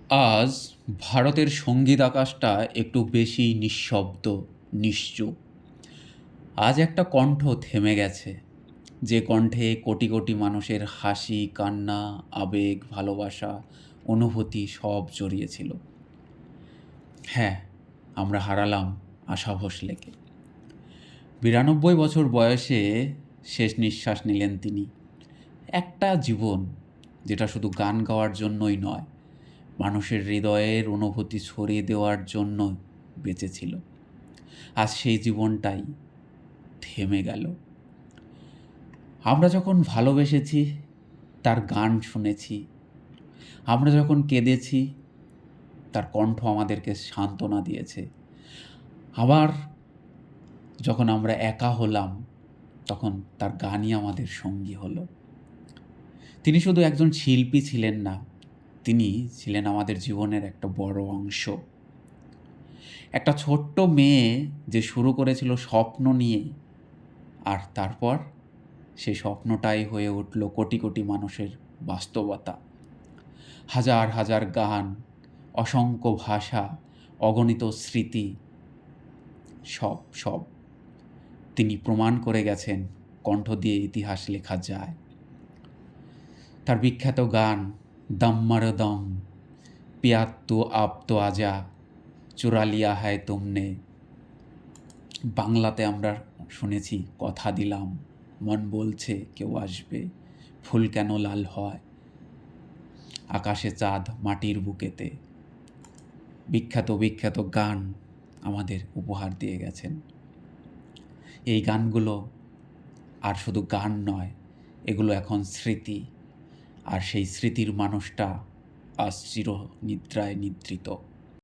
আজ ভারতের সঙ্গীত আকাশটা একটু বেশি নিঃশব্দ, নিশ্চুপ। আজ একটা কণ্ঠ থেমে গেছে, যে কণ্ঠে কোটি কোটি মানুষের হাসি, কান্না, আবেগ, ভালোবাসা, অনুভূতি সব জড়িয়েছিল। হ্যাঁ, আমরা হারালাম আশা ভোঁসলেকে। ৯২ বছর বয়সে শেষ নিঃশ্বাস নিলেন তিনি। একটা জীবন যেটা শুধু গান গাওয়ার জন্যই নয়, মানুষের হৃদয়ের অনুভূতি ছড়িয়ে দেওয়ার জন্য বেঁচে ছিল। আজ সেই জীবনটাই থেমে গেল। আমরা যখন ভালোবেসেছি তার গান শুনেছি, আমরা যখন কেঁদেছি তার কণ্ঠ আমাদেরকে সান্ত্বনা দিয়েছে। আবার যখন আমরা একা হলাম তখন তার গানই আমাদের সঙ্গী হলো। তিনি শুধু একজন শিল্পী ছিলেন না, তিনি ছিলেন আমাদের জীবনের একটা বড় অংশ। একটা ছোট্ট মেয়ে যে শুরু করেছিল স্বপ্ন নিয়ে, আর তারপর সেই স্বপ্নটাই হয়ে উঠল কোটি কোটি মানুষের বাস্তবতা। হাজার হাজার গান, অসংখ্য ভাষা, অগণিত স্মৃতি, সব তিনি প্রমাণ করে গেছেন কণ্ঠ দিয়ে ইতিহাস লেখা যায়। তার বিখ্যাত গান দম মারো দম, পিয়ার তো আব তো আজা, চুরা লিয়া হ্যায় তুমনে। বাংলাতে আমরা শুনেছি কথা দিলাম, মন বলছে কেউ আসবে, ফুল কেন লাল হয়, আকাশে চাঁদ মাটির বুকেতে। বিখ্যাত বিখ্যাত গান আমাদের উপহার দিয়ে গেছেন। এই গানগুলো আর শুধু গান নয়, এগুলো এখন স্মৃতি। আর সেই স্মৃতির মানুষটা আজ চির নিদ্রায় নিদ্রিত।